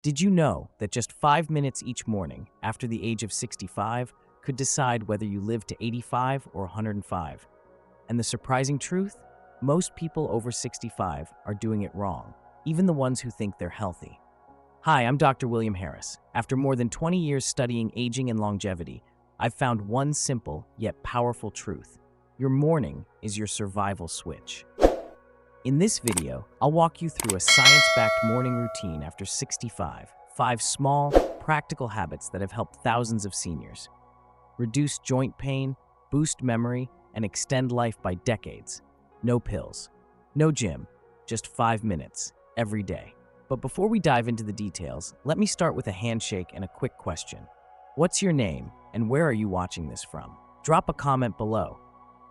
Did you know that just 5 minutes each morning after the age of 65 could decide whether you live to 85 or 105? And the surprising truth? Most people over 65 are doing it wrong, even the ones who think they're healthy. Hi, I'm Dr. William Harris. After more than 20 years studying aging and longevity, I've found one simple yet powerful truth. Your morning is your survival switch. In this video, I'll walk you through a science-backed morning routine after 65. 5 small, practical habits that have helped thousands of seniors. Reduce joint pain, boost memory, and extend life by decades. No pills, no gym, just 5 minutes every day. But before we dive into the details, let me start with a handshake and a quick question. What's your name, and where are you watching this from? Drop a comment below.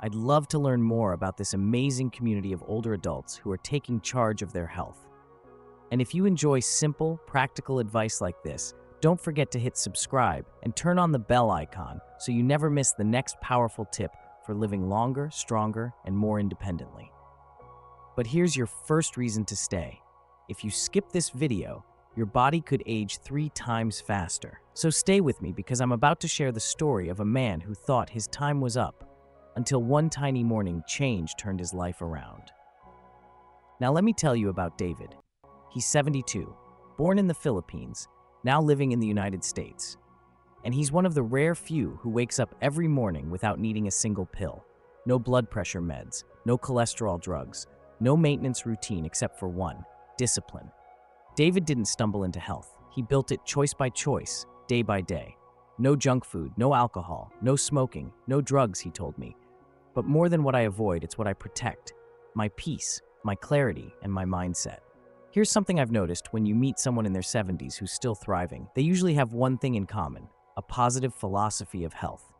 I'd love to learn more about this amazing community of older adults who are taking charge of their health. And if you enjoy simple, practical advice like this, don't forget to hit subscribe and turn on the bell icon so you never miss the next powerful tip for living longer, stronger, and more independently. But here's your first reason to stay. If you skip this video, your body could age 3 times faster. So stay with me because I'm about to share the story of a man who thought his time was up until one tiny morning change turned his life around. Now let me tell you about David. He's 72, born in the Philippines, now living in the United States. And he's one of the rare few who wakes up every morning without needing a single pill. No blood pressure meds, no cholesterol drugs, no maintenance routine except for one: discipline. David didn't stumble into health. He built it choice by choice, day by day. No junk food, no alcohol, no smoking, no drugs, he told me. But more than what I avoid, it's what I protect. My peace, my clarity, and my mindset. Here's something I've noticed when you meet someone in their 70s who's still thriving. They usually have one thing in common: a positive philosophy of health.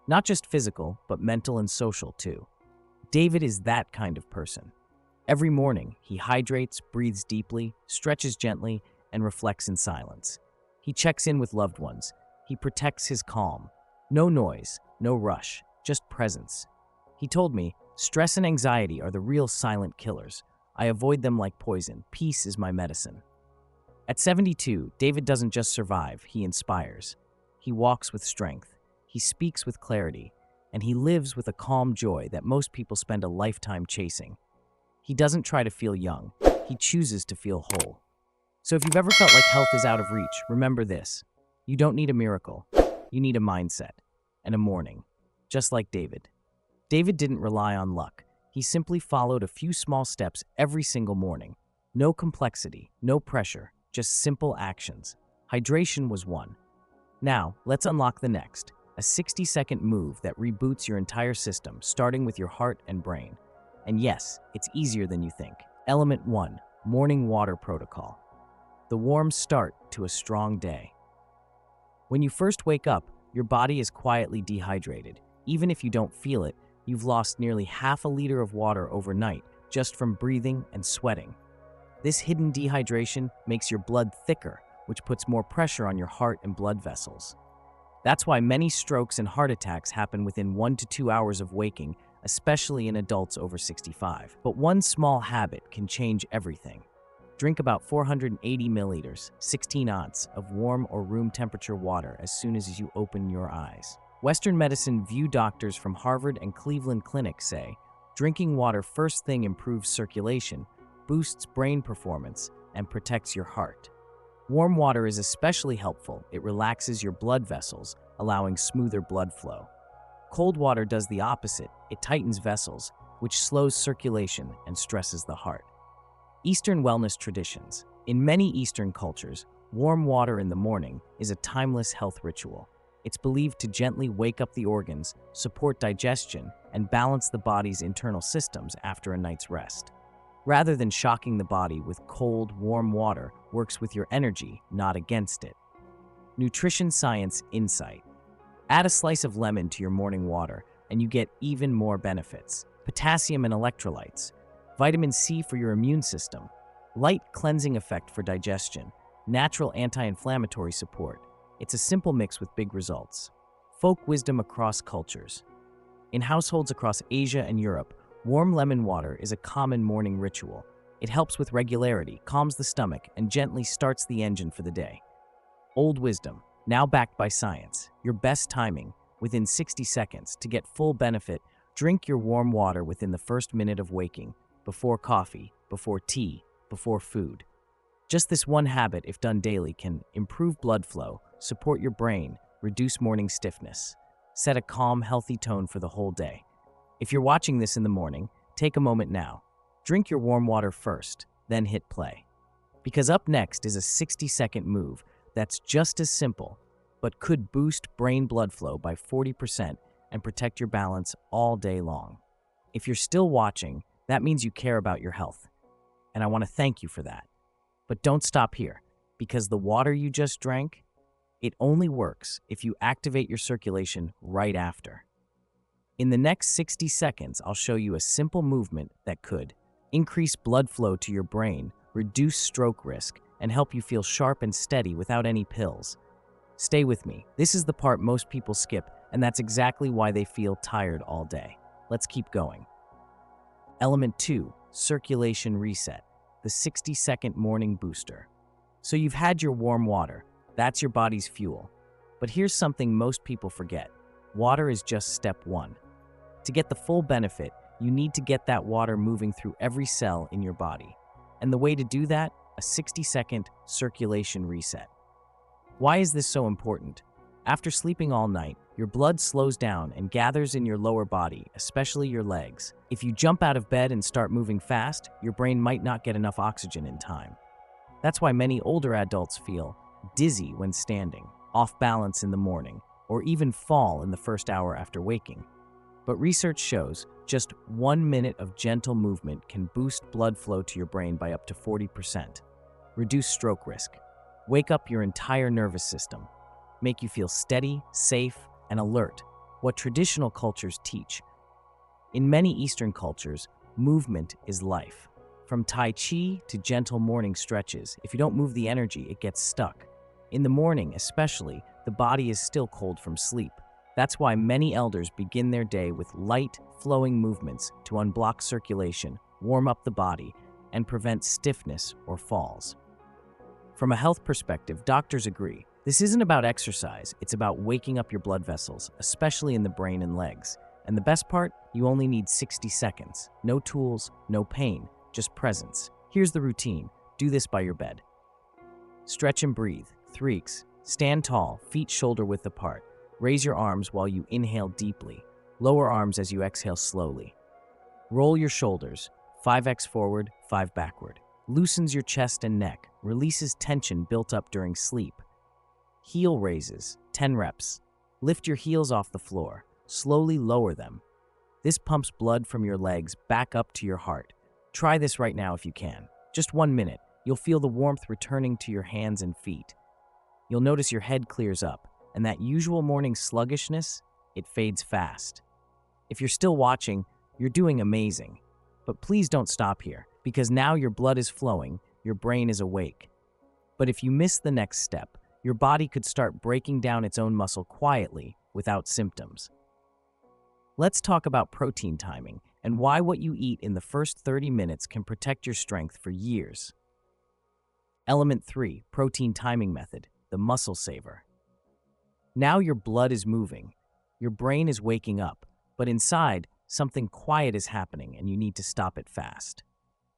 Not just physical, but mental and social too. David is that kind of person. Every morning, he hydrates, breathes deeply, stretches gently, and reflects in silence. He checks in with loved ones. He protects his calm. No noise, no rush, just presence. He told me, stress and anxiety are the real silent killers. I avoid them like poison. Peace is my medicine. At 72, David doesn't just survive, he inspires. He walks with strength, he speaks with clarity, and he lives with a calm joy that most people spend a lifetime chasing. He doesn't try to feel young, he chooses to feel whole. So if you've ever felt like health is out of reach, remember this: you don't need a miracle, you need a mindset and a morning, just like David. David didn't rely on luck. He simply followed a few small steps every single morning. No complexity, no pressure, just simple actions. Hydration was one. Now, let's unlock the next: a 60-second move that reboots your entire system, starting with your heart and brain. And yes, it's easier than you think. Element 1, morning water protocol. The warm start to a strong day. When you first wake up, your body is quietly dehydrated. Even if you don't feel it, you've lost nearly half a liter of water overnight just from breathing and sweating. This hidden dehydration makes your blood thicker, which puts more pressure on your heart and blood vessels. That's why many strokes and heart attacks happen within 1 to 2 hours of waking, especially in adults over 65. But one small habit can change everything. Drink about 480 milliliters, 16 ounces, of warm or room temperature water as soon as you open your eyes. Western medicine View doctors from Harvard and Cleveland Clinic say drinking water first thing improves circulation, boosts brain performance, and protects your heart. Warm water is especially helpful. It relaxes your blood vessels, allowing smoother blood flow. Cold water does the opposite. It tightens vessels, which slows circulation and stresses the heart. Eastern wellness traditions. In many Eastern cultures, warm water in the morning is a timeless health ritual. It's believed to gently wake up the organs, support digestion, and balance the body's internal systems after a night's rest. Rather than shocking the body with cold, warm water, works with your energy, not against it. Nutrition science insight. Add a slice of lemon to your morning water, and you get even more benefits. Potassium and electrolytes, vitamin C for your immune system, light cleansing effect for digestion, natural anti-inflammatory support. It's a simple mix with big results. Folk wisdom across cultures. In households across Asia and Europe, warm lemon water is a common morning ritual. It helps with regularity, calms the stomach, and gently starts the engine for the day. Old wisdom, now backed by science. Your best timing, within 60 seconds. To get full benefit, drink your warm water within the first minute of waking, before coffee, before tea, before food. Just this one habit, if done daily, can improve blood flow, support your brain, reduce morning stiffness, set a calm, healthy tone for the whole day. If you're watching this in the morning, take a moment now. Drink your warm water first, then hit play. Because up next is a 60-second move that's just as simple, but could boost brain blood flow by 40% and protect your balance all day long. If you're still watching, that means you care about your health, and I want to thank you for that. But don't stop here, because the water you just drank, it only works if you activate your circulation right after. In the next 60 seconds, I'll show you a simple movement that could increase blood flow to your brain, reduce stroke risk, and help you feel sharp and steady without any pills. Stay with me. This is the part most people skip, and that's exactly why they feel tired all day. Let's keep going. Element 2, circulation reset, the 60-second morning booster. So you've had your warm water. That's your body's fuel. But here's something most people forget. Water is just step 1. To get the full benefit, you need to get that water moving through every cell in your body. And the way to do that? A 60-second circulation reset. Why is this so important? After sleeping all night, your blood slows down and gathers in your lower body, especially your legs. If you jump out of bed and start moving fast, your brain might not get enough oxygen in time. That's why many older adults feel dizzy when standing, off balance in the morning, or even fall in the first hour after waking. But research shows just 1 minute of gentle movement can boost blood flow to your brain by up to 40%. Reduce stroke risk. Wake up your entire nervous system. Make you feel steady, safe, and alert, what traditional cultures teach. In many Eastern cultures, movement is life. From Tai Chi to gentle morning stretches, if you don't move the energy, it gets stuck. In the morning, especially, the body is still cold from sleep. That's why many elders begin their day with light, flowing movements to unblock circulation, warm up the body, and prevent stiffness or falls. From a health perspective, doctors agree. This isn't about exercise, it's about waking up your blood vessels, especially in the brain and legs. And the best part? You only need 60 seconds. No tools, no pain, just presence. Here's the routine. Do this by your bed. Stretch and breathe. 3x. Stand tall, feet shoulder-width apart. Raise your arms while you inhale deeply. Lower arms as you exhale slowly. Roll your shoulders. 5x forward, 5 backward. Loosens your chest and neck. Releases tension built up during sleep. Heel raises. 10 reps. Lift your heels off the floor. Slowly lower them. This pumps blood from your legs back up to your heart. Try this right now if you can. Just 1 minute. You'll feel the warmth returning to your hands and feet. You'll notice your head clears up, and that usual morning sluggishness, it fades fast. If you're still watching, you're doing amazing. But please don't stop here, because now your blood is flowing, your brain is awake. But if you miss the next step, your body could start breaking down its own muscle quietly, without symptoms. Let's talk about protein timing and why what you eat in the first 30 minutes can protect your strength for years. Element 3, protein timing method, the muscle saver. Now your blood is moving, your brain is waking up, but inside, something quiet is happening and you need to stop it fast.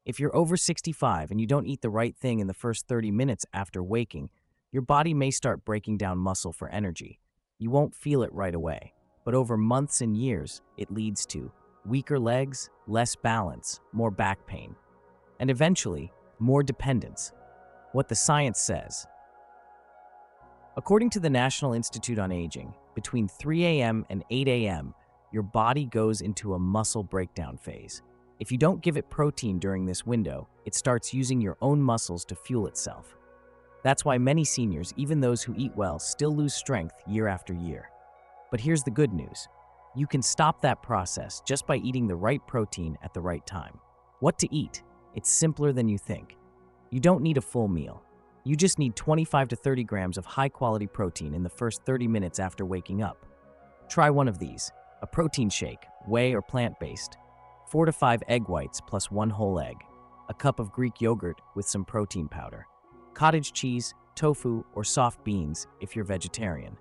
If you're over 65 and you don't eat the right thing in the first 30 minutes after waking, your body may start breaking down muscle for energy. You won't feel it right away, but over months and years, it leads to weaker legs, less balance, more back pain, and eventually, more dependence. What the science says. According to the National Institute on Aging, between 3 a.m. and 8 a.m., your body goes into a muscle breakdown phase. If you don't give it protein during this window, it starts using your own muscles to fuel itself. That's why many seniors, even those who eat well, still lose strength year after year. But here's the good news. You can stop that process just by eating the right protein at the right time. What to eat? It's simpler than you think. You don't need a full meal. You just need 25 to 30 grams of high-quality protein in the first 30 minutes after waking up. Try one of these, a protein shake, whey or plant-based, 4 to 5 egg whites plus 1 whole egg. a cup of Greek yogurt with some protein powder, cottage cheese, tofu, or soft beans if you're vegetarian.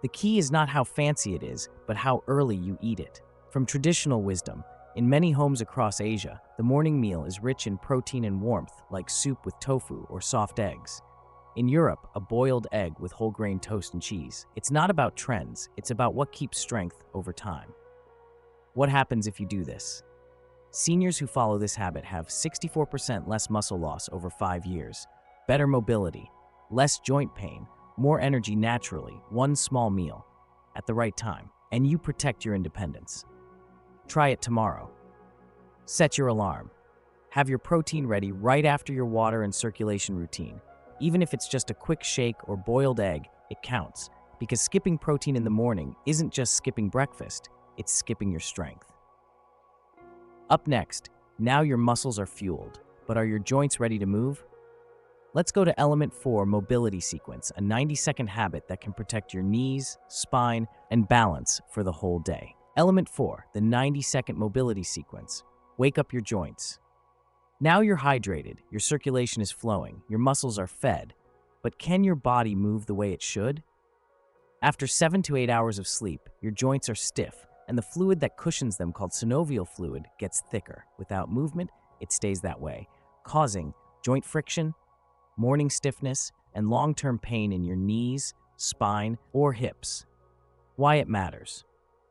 The key is not how fancy it is, but how early you eat it. From traditional wisdom, in many homes across Asia, the morning meal is rich in protein and warmth, like soup with tofu or soft eggs. In Europe, a boiled egg with whole grain toast and cheese. It's not about trends, it's about what keeps strength over time. What happens if you do this? Seniors who follow this habit have 64% less muscle loss over 5 years, better mobility, less joint pain, more energy naturally, one small meal, at the right time, and you protect your independence. Try it tomorrow. Set your alarm. Have your protein ready right after your water and circulation routine. Even if it's just a quick shake or boiled egg, it counts, because skipping protein in the morning isn't just skipping breakfast, it's skipping your strength. Up next, now your muscles are fueled, but are your joints ready to move? Let's go to Element 4 Mobility Sequence, a 90-second habit that can protect your knees, spine, and balance for the whole day. Element 4, the 90-second mobility sequence. Wake up your joints. Now you're hydrated, your circulation is flowing, your muscles are fed, but can your body move the way it should? After 7 to 8 hours of sleep, your joints are stiff, and the fluid that cushions them, called synovial fluid, gets thicker. Without movement, it stays that way, causing joint friction, morning stiffness, and long-term pain in your knees, spine, or hips. Why it matters.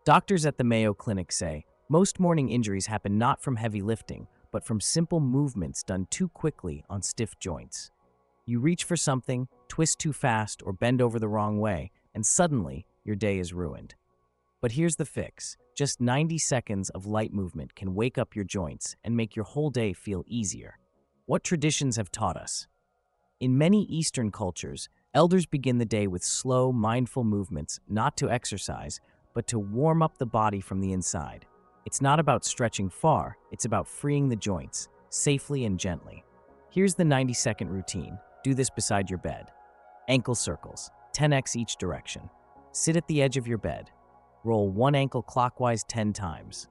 Doctors at the Mayo Clinic say most morning injuries happen not from heavy lifting, but from simple movements done too quickly on stiff joints. You reach for something, twist too fast, or bend over the wrong way, and suddenly your day is ruined. But here's the fix. Just 90 seconds of light movement can wake up your joints and make your whole day feel easier. What traditions have taught us? In many Eastern cultures, elders begin the day with slow, mindful movements, not to exercise, but to warm up the body from the inside. It's not about stretching far, it's about freeing the joints, safely and gently. Here's the 90-second routine. Do this beside your bed. Ankle circles, 10x each direction. Sit at the edge of your bed. Roll one ankle clockwise 10 times.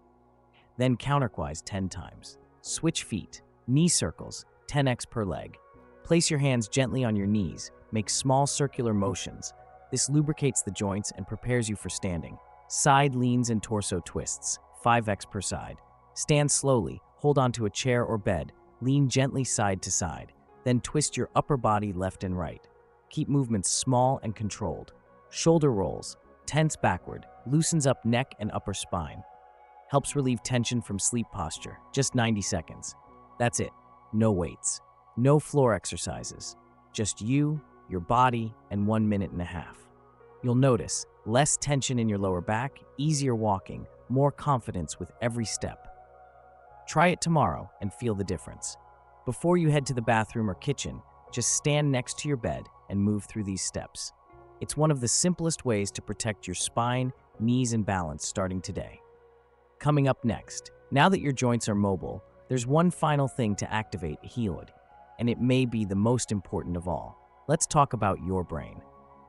Then counterclockwise 10 times. Switch feet, knee circles, 10x per leg. Place your hands gently on your knees. Make small circular motions. This lubricates the joints and prepares you for standing. Side leans and torso twists, 5x per side. Stand slowly, hold onto a chair or bed, lean gently side to side. Then twist your upper body left and right. Keep movements small and controlled. Shoulder rolls, tense backward, loosens up neck and upper spine. Helps relieve tension from sleep posture, just 90 seconds. That's it, no weights. No floor exercises, just you, your body, and 1.5 minutes. You'll notice less tension in your lower back, easier walking, more confidence with every step. Try it tomorrow and feel the difference. Before you head to the bathroom or kitchen, just stand next to your bed and move through these steps. It's one of the simplest ways to protect your spine, knees, and balance starting today. Coming up next, now that your joints are mobile, there's one final thing to activate healed, and it may be the most important of all. Let's talk about your brain.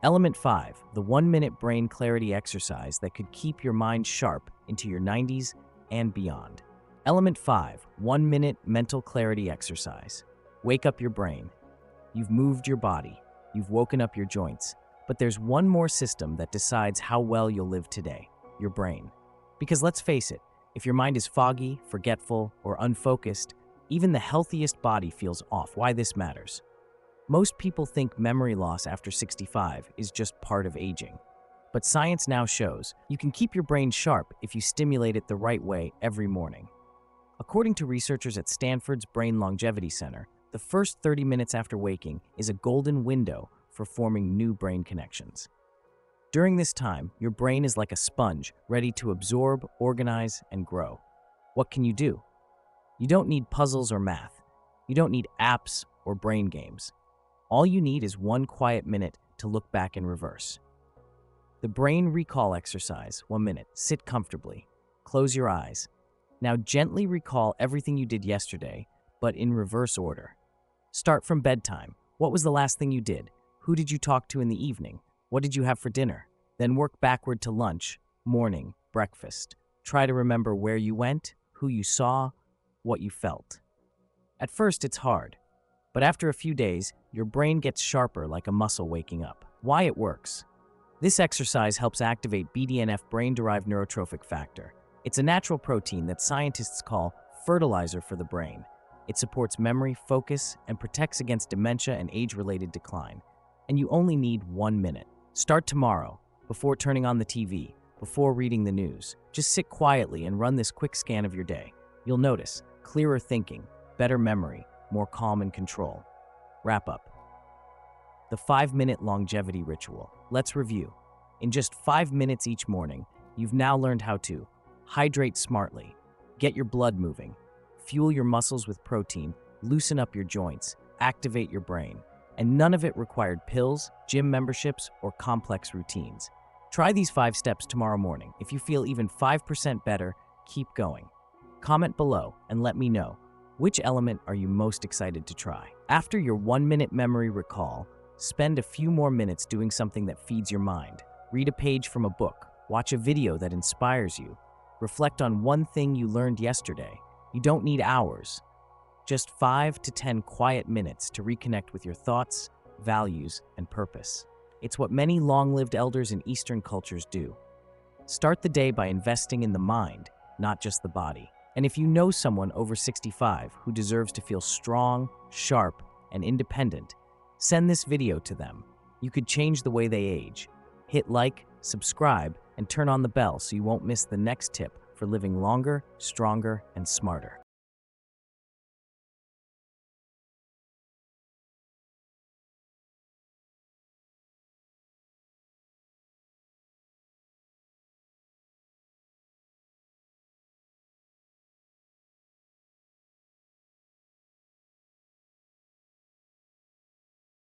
Element 5, the 1-minute brain clarity exercise that could keep your mind sharp into your 90s and beyond. Element 5, 1-minute mental clarity exercise. Wake up your brain. You've moved your body. You've woken up your joints. But there's one more system that decides how well you'll live today, your brain. Because let's face it, if your mind is foggy, forgetful, or unfocused, even the healthiest body feels off. Why this matters? Most people think memory loss after 65 is just part of aging. But science now shows you can keep your brain sharp if you stimulate it the right way every morning. According to researchers at Stanford's Brain Longevity Center, the first 30 minutes after waking is a golden window for forming new brain connections. During this time, your brain is like a sponge, ready to absorb, organize, and grow. What can you do? You don't need puzzles or math. You don't need apps or brain games. All you need is one quiet minute to look back in reverse. The brain recall exercise, 1 minute. Sit comfortably. Close your eyes. Now gently recall everything you did yesterday, but in reverse order. Start from bedtime. What was the last thing you did? Who did you talk to in the evening? What did you have for dinner? Then work backward to lunch, morning, breakfast. Try to remember where you went, who you saw, what you felt. At first, it's hard, but after a few days, your brain gets sharper like a muscle waking up. Why it works. This exercise helps activate BDNF, brain-derived neurotrophic factor. It's a natural protein that scientists call fertilizer for the brain. It supports memory, focus, and protects against dementia and age-related decline. And you only need 1 minute. Start tomorrow, before turning on the TV, before reading the news. Just sit quietly and run this quick scan of your day. You'll notice clearer thinking, better memory, more calm and control. Wrap up. The 5-minute longevity ritual. Let's review. In just 5 minutes each morning, you've now learned how to hydrate smartly, get your blood moving, fuel your muscles with protein, loosen up your joints, activate your brain. And none of it required pills, gym memberships, or complex routines. Try these 5 steps tomorrow morning. If you feel even 5% better, keep going. Comment below and let me know, which element are you most excited to try? After your 1-minute memory recall, spend a few more minutes doing something that feeds your mind. Read a page from a book, watch a video that inspires you, reflect on one thing you learned yesterday. You don't need hours, just 5 to 10 quiet minutes to reconnect with your thoughts, values, and purpose. It's what many long-lived elders in Eastern cultures do. Start the day by investing in the mind, not just the body. And if you know someone over 65 who deserves to feel strong, sharp, and independent, send this video to them. You could change the way they age. Hit like, subscribe, and turn on the bell so you won't miss the next tip for living longer, stronger, and smarter.